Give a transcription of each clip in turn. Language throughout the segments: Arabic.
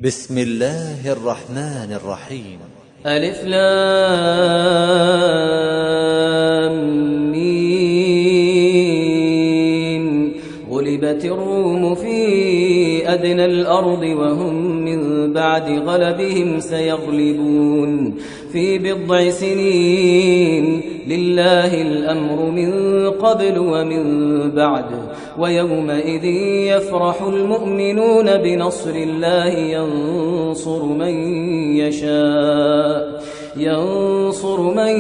بسم الله الرحمن الرحيم. ألف لام ميم. غلبت الروم في أدنى الأرض وهم من بعد غلبهم سيغلبون في بضع سنين. لله الأمر من قبل ومن بعد ويومئذ يفرح المؤمنون بنصر الله ينصر من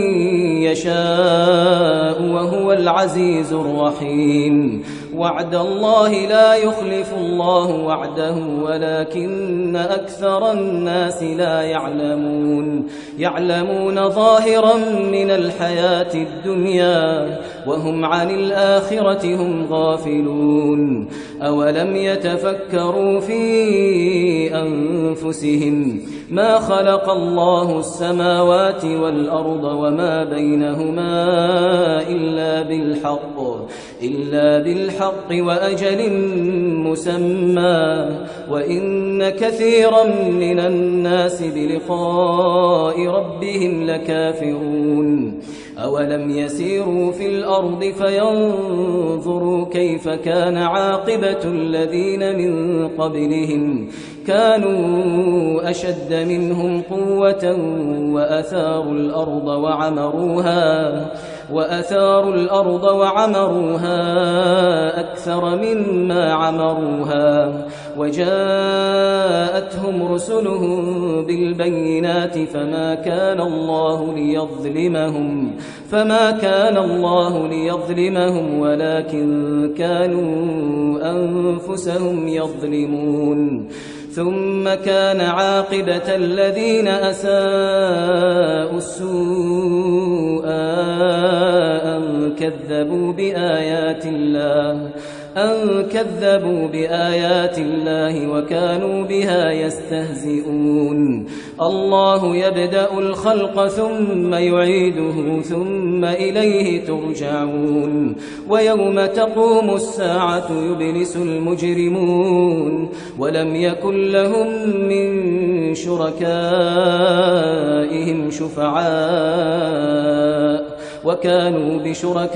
يشاء وهو العزيز الرحيم. وعد الله لا يخلف الله وعده ولكن أكثر الناس لا يعلمون ظاهرا من الحياة الدنيا وهم عن الآخرة هم غافلون. أولم يتفكروا في أنفسهم ما خلق الله السماوات والأرض وما بينهما إلا بالحق وأجل مسمى وإن كثيرا من الناس بلقاء ربهم لكافرون. أولم يسيروا في الأرض فينظروا كيف كان عاقبة الذين من قبلهم كانوا أشد منهم قوة وأثاروا الأرض وعمروها أكثر مما عمروها وجاءتهم رسلهم بالبينات فما كان الله ليظلمهم ولكن كانوا أنفسهم يظلمون. ثم كان عاقبة الذين أساءوا السوء أن كذبوا بآيات الله وكانوا بها يستهزئون. الله يبدأ الخلق ثم يعيده ثم إليه ترجعون. ويوم تقوم الساعة يبلس المجرمون ولم يكن لهم من شركائهم شفعاء وكانوا بشركائهم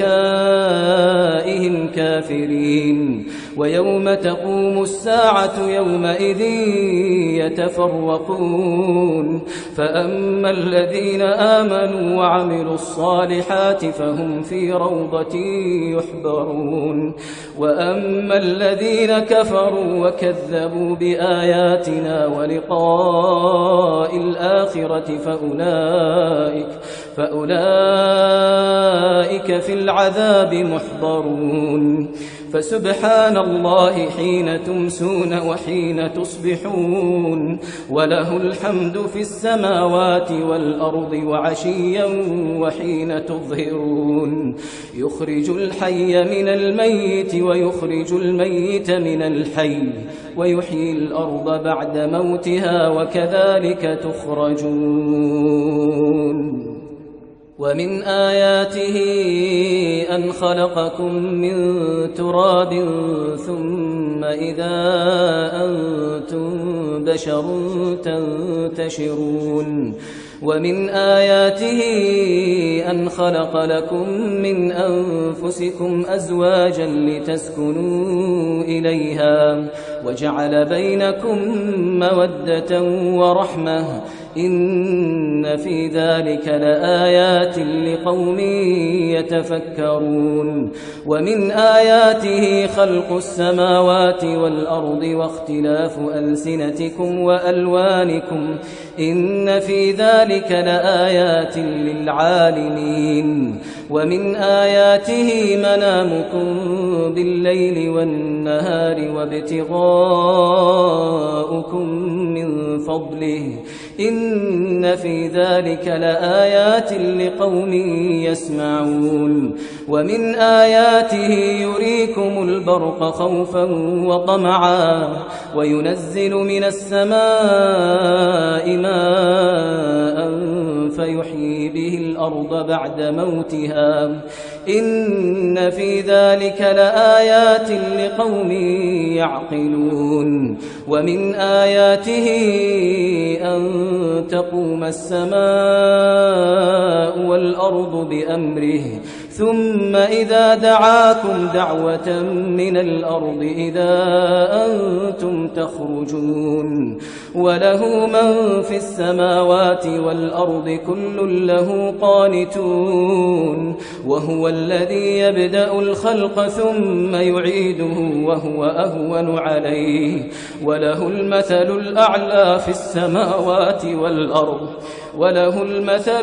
كافرين. ويوم تقوم الساعة يومئذ يتفرقون فأما الذين آمنوا وعملوا الصالحات فهم في روضة يحبرون وأما الذين كفروا وكذبوا بآياتنا ولقاء الآخرة فأولئك في العذاب محضرون. فسبحان الله حين تمسون وحين تصبحون وله الحمد في السماوات والأرض وعشيا وحين تظهرون. يخرج الحي من الميت ويخرج الميت من الحي ويحيي الأرض بعد موتها وكذلك تخرجون. ومن آياته أن خلقكم من تراب ثم إذا أنتم بشر تنتشرون. ومن آياته أن خلق لكم من أنفسكم أزواجا لتسكنوا إليها وجعل بينكم مودة ورحمة إن في ذلك لآيات لقوم يتفكرون. ومن آياته خلق السماوات والأرض واختلاف ألسنتكم وألوانكم إن في ذلك لآيات للعالمين. ومن آياته منامكم بالليل والنهار وابتغاؤكم من فضله إن في ذلك لآيات لقوم يسمعون. ومن آياته يريكم البرق خوفا وطمعا وينزل من السماء ماء فيحيي به الأرض بعد موتها إن في ذلك لآيات لقوم يعقلون ومن آياته أن تقوم السماء والأرض بأمره ثم إذا دعاكم دعوة من الأرض إذا أنتم تخرجون وله من في السماوات والأرض كل له قانتون وهو الذي يبدأ الخلق ثم يعيده وهو أهون عليه وله المثل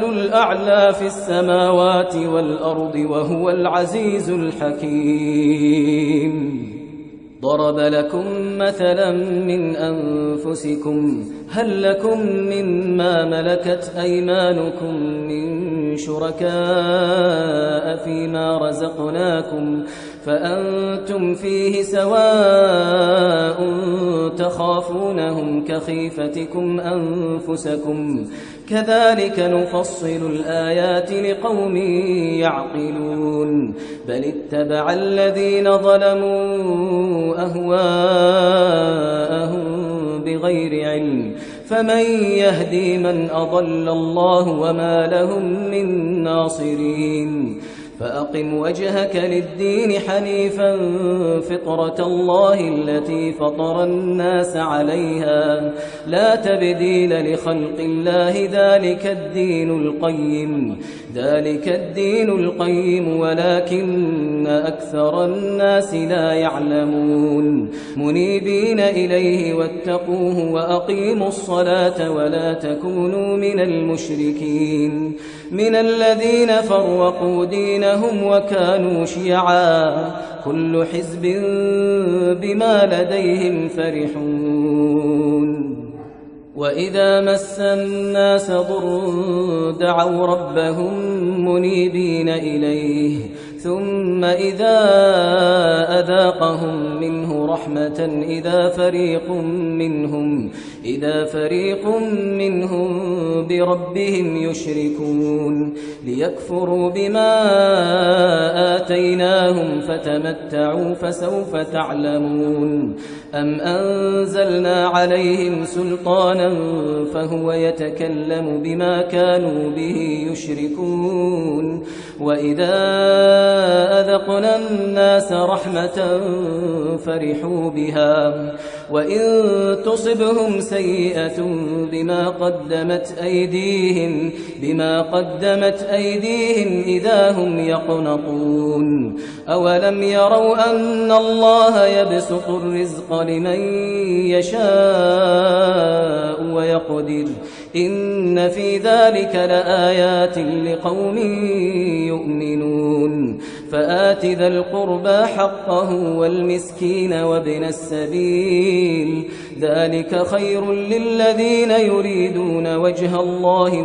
الأعلى في السماوات والأرض وهو العزيز الحكيم ضرب لكم مثلا من أنفسكم هل لكم مما ملكت أيمانكم من شركاء فيما رزقناكم فأنتم فيه سواء تخافونهم كخيفتكم أنفسكم كذلك نفصل الآيات لقوم يعقلون بل اتبع الذين ظلموا أهواءهم بغير علم فمن يهدي من أضل الله وما لهم من ناصرين فأقم وجهك للدين حنيفا فطرة الله التي فطر الناس عليها لا تبديل لخلق الله ذلك الدين القيم ولكن أكثر الناس لا يعلمون منيبين إليه واتقوه وأقيموا الصلاة ولا تكونوا من المشركين من الذين فرقوا دينهم وكانوا شيعا كل حزب بما لديهم فرحون وإذا مس الناس ضر دعوا ربهم منيبين إليه ثم إذا أذاقهم منه رحمة إذا فريق منهم بربهم يشركون ليكفروا بما آتيناهم فتمتعوا فسوف تعلمون أم أنزلنا عليهم سلطانا فهو يتكلم بما كانوا به يشركون وإذا أذقنا الناس رحمة فرحوا بها وإن تصبهم سيئة بما قدمت أيديهم إذا هم يقنطون أولم يروا أن الله يبسط الرزق لمن يشاء ويقدر إن في ذلك لآيات لقوم يؤمنون فآت ذا القربى حقه والمسكين وابن السبيل ذلك خير للذين يريدون وجه الله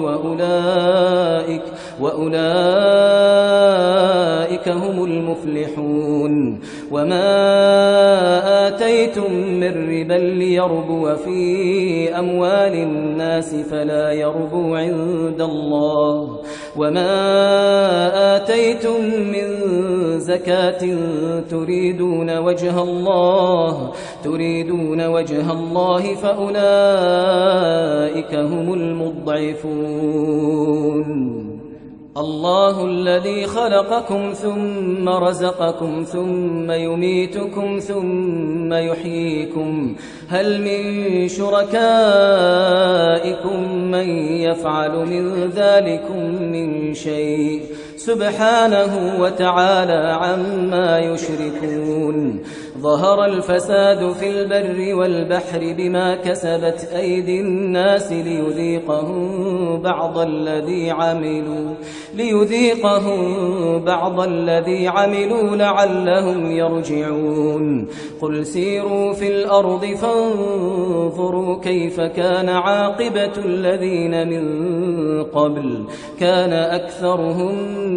وأولئك هم المفلحون وما آتيتم من ربا ليربو في أموال الناس فلا يربو عند الله وما آتيتم من زكاة تريدون وجه الله فأولئك هم المضعفون الله الذي خلقكم ثم رزقكم ثم يميتكم ثم يحييكم هل من شركائكم من يفعل من ذلكم من شيء سبحانه وتعالى عما يشركون ظهر الفساد في البر والبحر بما كسبت أيدي الناس ليذيقهم بعض الذي عملوا لعلهم يرجعون قل سيروا في الأرض فانظروا كيف كان عاقبة الذين من قبل كان أكثرهم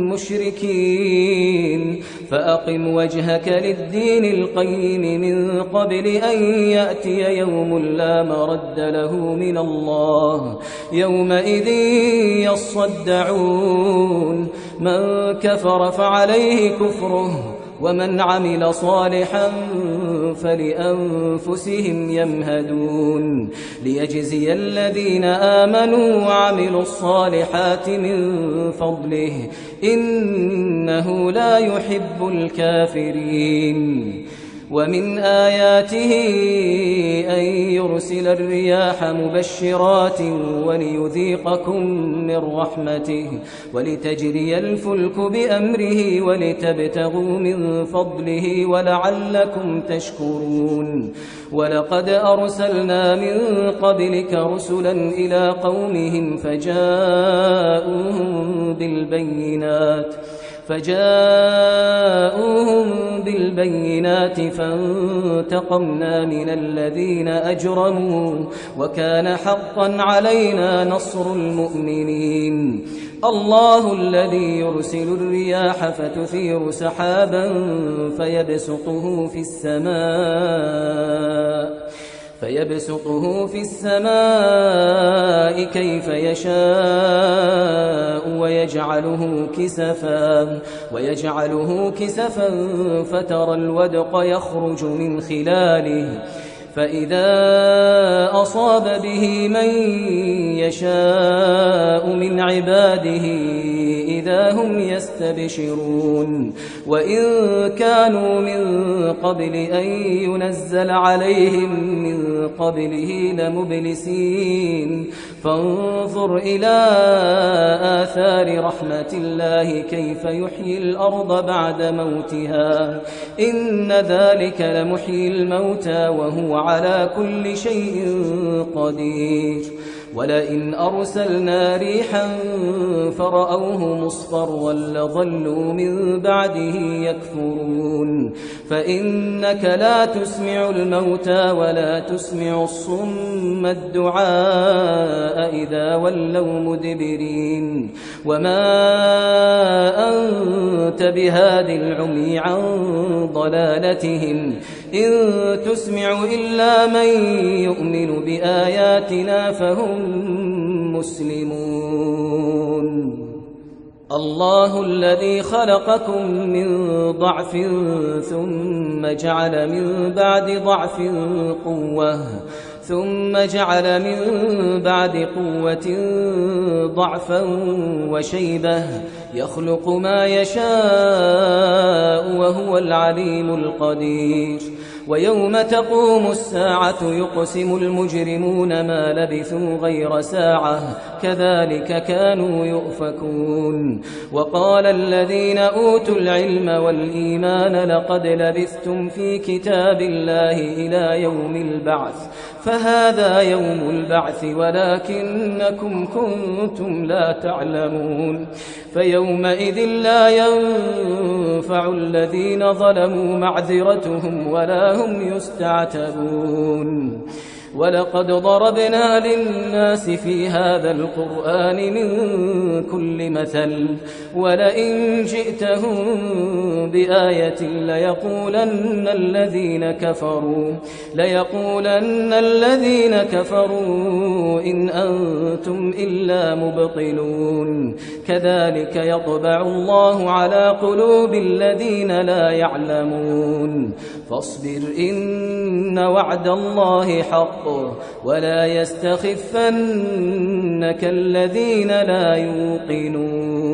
مشركين فأقم وجهك للدين القيم من قبل أن يأتي يوم لا مرد له من الله يومئذ يصدعون من كفر فعليه كفره ومن عمل صالحا فلأنفسهم يمهدون ليجزي الذين آمنوا وعملوا الصالحات من فضله إنه لا يحب الكافرين ومن آياته أن يرسل الرياح مبشرات وليذيقكم من رحمته ولتجري الفلك بأمره ولتبتغوا من فضله ولعلكم تشكرون ولقد أرسلنا من قبلك رسلا إلى قومهم فجاءوهم بالبينات فانتقمنا من الذين أجرموا وكان حقا علينا نصر المؤمنين الله الذي يرسل الرياح فتثير سحابا فيبسطه في السماء كيف يشاء ويجعله كسفا فترى الودق يخرج من خلاله فإذا أصاب به من يشاء من عباده إذا هم يستبشرون وإن كانوا من قبل أن ينزل عليهم من قبله لمبلسين فانظر إلى آثار رحمة الله كيف يحيي الأرض بعد موتها إن ذلك لمحيي الموتى وهو على كل شيء قدير ولئن أرسلنا ريحا فرأوه مصفرا لظلوا من بعده يكفرون فإنك لا تسمع الموتى ولا تسمع الصم الدعاء إذا ولوا مدبرين وما أنت بهاد العمي عن ضلالتهم إن تسمع إلا من يؤمن بآياتنا فهم مسلمون الله الذي خلقكم من ضعف ثم جعل من بعد ضعف قوة ثم جعل من بعد قوة ضعفا وشيبة يخلق ما يشاء وهو العليم القدير ويوم تقوم الساعة يقسم المجرمون ما لبثوا غير ساعة كذلك كانوا يؤفكون وقال الذين أوتوا العلم والإيمان لقد لبثتم في كتاب الله إلى يوم البعث فهذا يوم البعث ولكنكم كنتم لا تعلمون فيومئذ لا ينفع الذين ظلموا معذرتهم ولا هم يستعتبون ولقد ضربنا للناس في هذا القرآن من كل مثل ولئن جئتهم بآية ليقولن الذين كفروا إن أنتم إلا مبطلون كذلك يطبع الله على قلوب الذين لا يعلمون فاصبر إن وعد الله حق ولا يستخفنك الذين لا يوقنون